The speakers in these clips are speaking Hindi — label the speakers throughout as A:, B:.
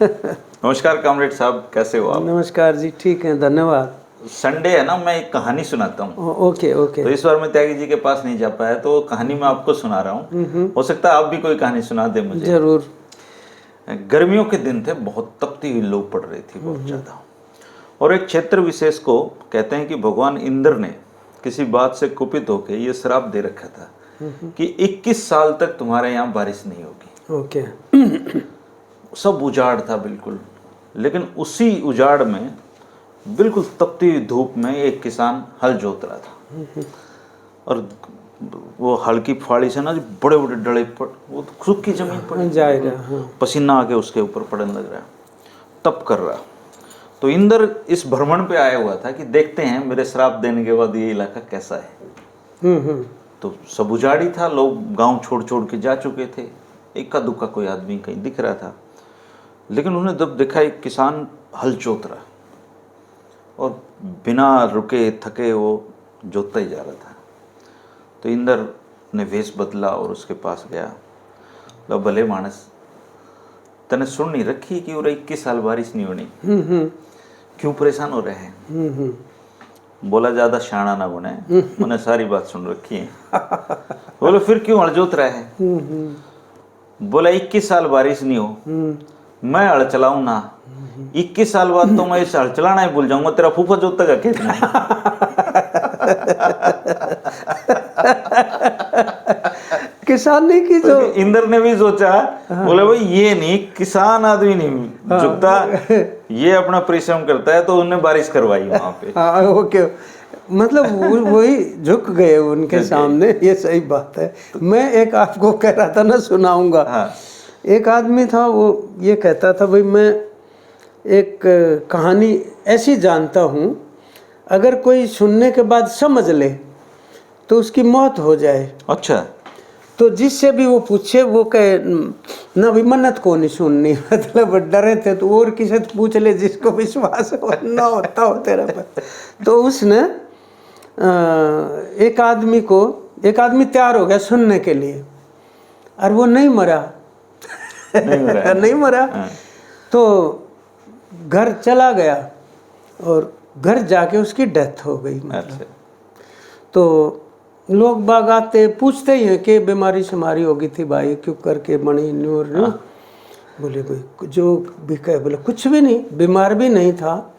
A: नमस्कार कॉमरेड साहब, कैसे हो आप?
B: नमस्कार जी, ठीक है, धन्यवाद।
A: संडे है ना, मैं एक कहानी सुनाता हूँ।
B: Okay okay.
A: तो इस बार मैं त्यागी जी के पास नहीं जा पाया, तो कहानी मैं आपको सुना रहा हूँ। हो सकता है आप भी कोई कहानी सुना दे मुझे।
B: जरूर।
A: गर्मियों के दिन थे, बहुत तपती हुई लू पड़ रही थी, बहुत ज्यादा। और एक क्षेत्र विशेष को कहते हैं कि भगवान इंद्र ने किसी बात से कुपित होकर ये श्राप दे रखा था कि 21 साल तक तुम्हारे यहाँ बारिश नहीं होगी।
B: ओके।
A: सब उजाड़ था बिल्कुल, लेकिन उसी उजाड़ में बिल्कुल तपती हुई धूप में एक किसान हल जोत रहा था। और वो हल की फाड़ी से ना जो बड़े बड़े डले वो सूखी जमीन पर
B: जाएगा। हाँ।
A: पसीना आके उसके ऊपर पड़ने लग रहा है, तप कर रहा। तो इंद्र इस भ्रमण पे आया हुआ था कि देखते हैं मेरे श्राप देने के बाद ये इलाका कैसा है। तो सब उजाड़ी था, लोग गांव छोड़ छोड़ के जा चुके थे, इक्का दुक्का कोई आदमी कहीं दिख रहा था। लेकिन उन्हें जब देखा एक किसान हल जोत रहा और बिना रुके थके वो जोतता ही जा रहा था। तो इंद्र ने वेश बदला और उसके पास गया। लो भले मानस, तने सुन नहीं रखी कि 21 साल बारिश नहीं होनी, क्यों परेशान हो रहे हैं? बोला ज्यादा शाना ना बने, मैंने सारी बात सुन रखी है। बोले फिर क्यों हल जोत रहा है? बोला 21 साल बारिश नहीं हो, मैं हल चलाऊं ना, 21 साल बाद तो मैं इस हल चलाना ही भूल जाऊंगा, तेरा फूफा जोतता का खेत में।
B: किसान ने की जो
A: इंद्र ने भी सोचा, बोले भाई ये नहीं, किसान आदमी नहीं झुकता, ये अपना परिश्रम करता है, तो उन्होंने बारिश करवाई वहां पे।
B: हाँ ओके, मतलब वही झुक गए उनके सामने, ये सही बात है। मैं एक आपको कह रहा था ना, सुनाऊंगा।
A: हाँ।
B: एक आदमी था, वो ये कहता था भाई मैं एक कहानी ऐसी जानता हूँ, अगर कोई सुनने के बाद समझ ले तो उसकी मौत हो जाए।
A: अच्छा।
B: तो जिससे भी वो पूछे वो कहे ना भी मन्नत को नहीं सुननी, मतलब डरे थे तो और किसी से पूछ ले जिसको विश्वास हो ना होता हो तेरे पर। तो उसने एक आदमी तैयार हो गया सुनने के लिए, और वो नहीं मरा। नहीं मरा। तो घर चला गया और घर जाके उसकी डेथ हो गई। मतलब तो लोग बाग आते पूछते ही हैं कि बीमारी शुमारी हो गई थी भाई, क्यों करके बनी न्यूर न्यू। बोले भाई जो भी कहे, बोले कुछ भी नहीं, बीमार भी नहीं था,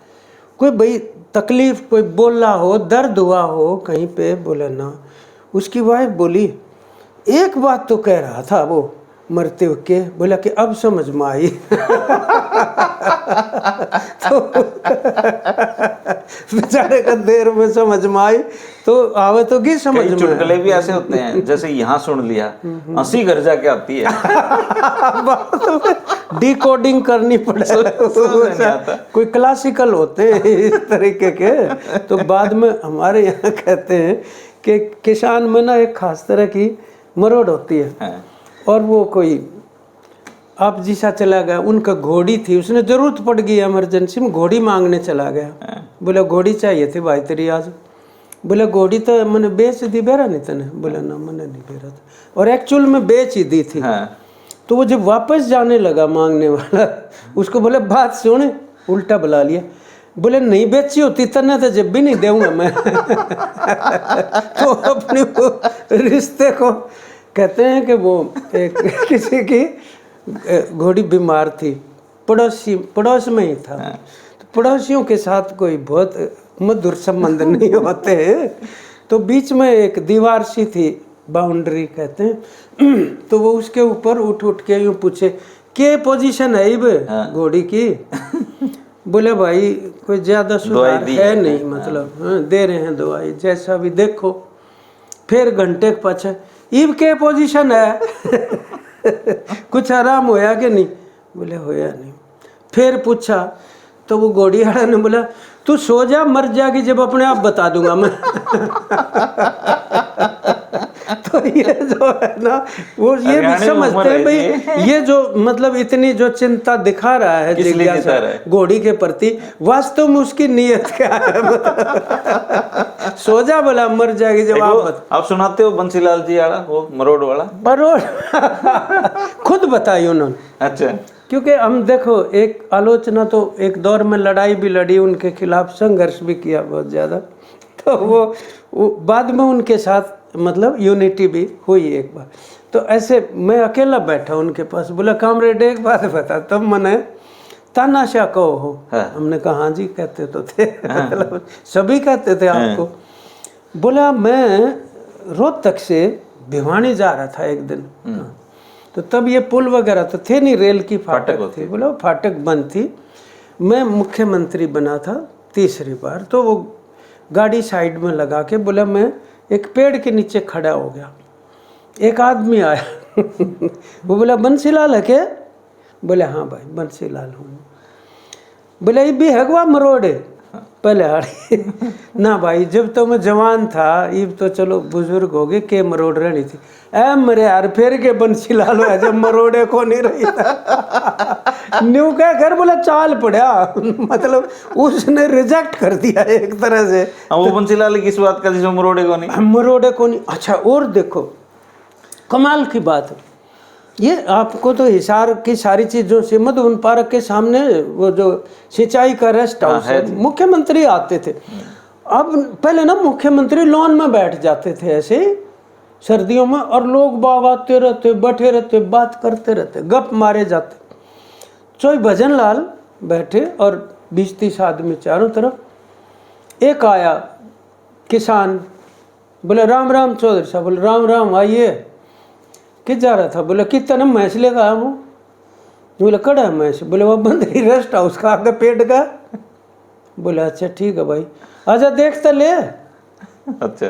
B: कोई भाई तकलीफ कोई बोला हो, दर्द हुआ हो कहीं पे, बोले ना। उसकी वाइफ बोली एक बात तो कह रहा था वो मरते हुए, बोला कि अब समझ में आई। तो बेचारे का देर में समझ में आई, तो आवे तो की समझ में।
A: चुटकुले भी ऐसे होते हैं, जैसे यहाँ सुन लिया, 80 घर जाके आती है।
B: डिकोडिंग करनी पड़े, कोई क्लासिकल होते हैं इस तरीके के। तो बाद में हमारे यहाँ कहते हैं कि किसान में ना एक खास तरह की मरोड़ होती है। और वो कोई आप जिसा चला गया, उनका घोड़ी थी, उसने जरूरत पड़ गई इमरजेंसी में, घोड़ी मांगने चला गया। बोला घोड़ी चाहिए थी भाई तेरी आज। बोला घोड़ी तो मैंने बेच दी, बेरा नहीं तने? बोला ना मैंने नहीं बेरा था, और एक्चुअल में बेच ही दी थी। तो वो जब वापस जाने लगा मांगने वाला, उसको बोले बात सुन, उल्टा बुला लिया। बोले नहीं बेची होती तने तो जब भी नहीं दूंगा मैं। तो अपने वो रिश्ते को कहते हैं कि वो एक किसी की घोड़ी बीमार थी, पड़ोस में ही था। तो पड़ोसियों के साथ कोई बहुत मधुर संबंध नहीं होते हैं, तो बीच में एक दीवार सी थी, बाउंड्री कहते हैं। तो वो उसके ऊपर उठ के यूँ पूछे क्या पोजीशन है अब घोड़ी की? बोले भाई कोई ज़्यादा सुधार है नहीं, मतलब दे रहे हैं दवाई, जैसा भी देखो। फिर घंटे के पाछे इब के पोजीशन है? कुछ आराम होया कि नहीं? बोले होया नहीं। फिर पूछा तो वो घोड़ी वाला ने बोला तू सो जा, मर जाएगी जब अपने आप बता दूंगा मैं। तो ये जो है ना, वो ये भी समझते हैं भाई, ये जो मतलब इतनी जो चिंता दिखा रहा है जिज्ञासा घोड़ी के प्रति, वास्तव में उसकी नीयत क्या है? सो जा बोला, मर जाएगी जब
A: आप सुनाते हो बंसीलाल जी वाला, वो मरोड़ वाला?
B: मरोड़ खुद बताई उन्होंने।
A: अच्छा।
B: क्योंकि हम देखो, एक आलोचना तो एक दौर में लड़ाई भी लड़ी, उनके खिलाफ संघर्ष भी किया बहुत ज़्यादा, तो वो बाद में उनके साथ मतलब यूनिटी भी हुई एक बार। तो ऐसे मैं अकेला बैठा उनके पास, बोला कामरेड एक बात बता, तब मैंने तानाशाह कहो हो। हमने कहा हाँ जी, कहते तो थे मतलब सभी कहते थे आपको। बोला मैं रोहतक से भिवानी जा रहा था एक दिन, तो तब ये पुल वगैरह तो थे नहीं, रेल की फाटक थी। बोला फाटक बंद थी, मैं मुख्यमंत्री बना था तीसरी बार, तो वो गाड़ी साइड में लगा के, बोला मैं एक पेड़ के नीचे खड़ा हो गया, एक आदमी आया वो बोला बंसीलाल है क्या? बोले हाँ भाई बंसीलाल हूँ। बोले ये भी हगवा मरोड़े पहले हाड़ी ना भाई, जब तो मैं जवान था, इब तो चलो बुजुर्ग हो गए, के मरोड़ रही थी। ए मरे यार फिर के बंसीलाल है, जब मरोड़े को नहीं रही था न्यू क्या कर, बोला चाल पड़ा मतलब उसने रिजेक्ट कर दिया एक तरह से।
A: वो बंसीलाल किस बात का, जिसमें मरोड़े को नहीं?
B: मरोड़े को नहीं। अच्छा, और देखो कमाल की बात, ये आपको तो हिसार की सारी चीज़ों से, मधुबन पार्क के सामने वो जो सिंचाई का रेस्ट हाउस है, मुख्यमंत्री आते थे। अब पहले ना मुख्यमंत्री लॉन में बैठ जाते थे ऐसे सर्दियों में, और लोग बाग आते रहते, बैठे रहते, बात करते रहते, गप मारे जाते। चोई भजन लाल बैठे और 20-30 आदमी चारों तरफ। एक आया किसान, बोले राम राम चौधरी साहब। बोले राम राम, आइए। किस जा रहा था? बोले कितना मैच लेगा हम। बोले कड़ा है मैच? बोले वो बंदरी रेस्ट हाउस का आगे पेट का। बोले अच्छा ठीक है भाई, आजा देखता ले।
A: अच्छा,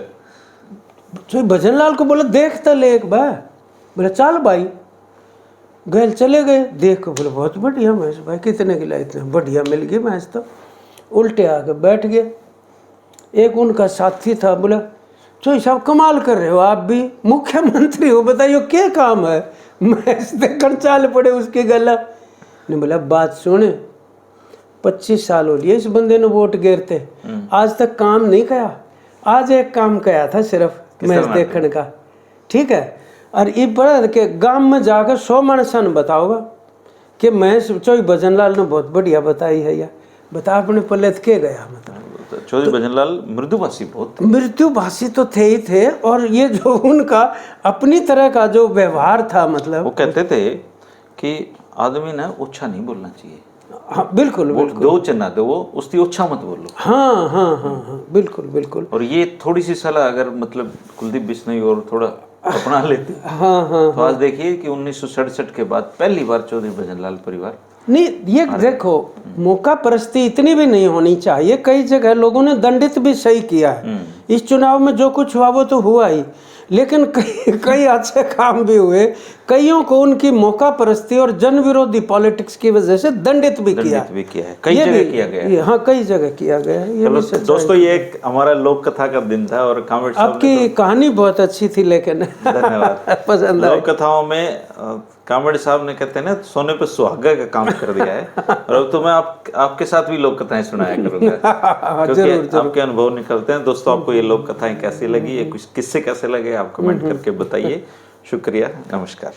B: तो भजन लाल को बोले देखता ले एक बार। बोले चल भाई, गए चले गए, देखो। बोले बहुत बढ़िया मैच भाई, कितने की लाई? इतने बढ़िया मिल गई मैच। तो उल्टे आके बैठ गए। एक उनका साथी था, बोला चोई साहब कमाल कर रहे हो, आप भी मुख्यमंत्री हो, बताइए क्या काम है, मैच देखकर चाल पड़े उसके गला। ने बोला बात सुने, 25 साल हो लिए इस बंदे ने वोट गिरते, आज तक काम नहीं किया। आज एक काम किया था सिर्फ मैच देखने का, ठीक है। और ये बड़ा के गांव में जाकर 100 मानसा ने बताओगा कि मैच चोई भजन लाल ने बहुत बढ़िया बताई है, या बता अपने पल्ले के गया। मतलब
A: चौधरी भजन लाल मृदुभाषी बहुत,
B: मृत्युभाषी तो थे ही थे, और ये जो उनका अपनी तरह का जो व्यवहार था, मतलब
A: वो कहते थे कि आदमी ने ओछा नहीं बोलना चाहिए।
B: हाँ बिल्कुल बिल्कुल,
A: दो चन्ना दो वो उसकी ओछा मत बोलो।
B: हाँ हाँ हाँ हाँ बिल्कुल बिल्कुल।
A: और ये थोड़ी सी सलाह अगर मतलब कुलदीप बिश्नोई और थोड़ा अपना लेते
B: हाँ हाँ,
A: तो आज देखिए कि 1967 के बाद पहली बार चौधरी भजन लाल परिवार
B: नहीं, ये देखो मौका परस्ती इतनी भी नहीं होनी चाहिए। कई जगह लोगों ने दंडित भी सही किया है। इस चुनाव में जो कुछ हुआ वो तो हुआ ही, लेकिन कई अच्छे काम भी हुए। कईयों को उनकी मौका परस्ती और जन विरोधी पॉलिटिक्स की वजह से दंडित भी किया
A: है, कई जगह किया गया है।
B: हाँ कई जगह किया गया है।
A: चलो दोस्तों, ये एक हमारा लोक कथा का दिन था और कामेड साहब
B: आपकी कहानी बहुत अच्छी थी, लेकिन
A: धन्यवाद
B: पसंद आई।
A: लोक कथाओं में कामेड साहब ने कहते हैं ना सोने पे सुहागा का काम कर दिया है। और अब तो मैं आपके साथ भी लोक कथाएं सुनाया करूंगा क्योंकि आपके अनुभव निकलते हैं। दोस्तों, आपको ये लोक कथाएं कैसी लगी, ये कुछ किस्से कैसे लगे, आप कमेंट करके बताइए। शुक्रिया, नमस्कार।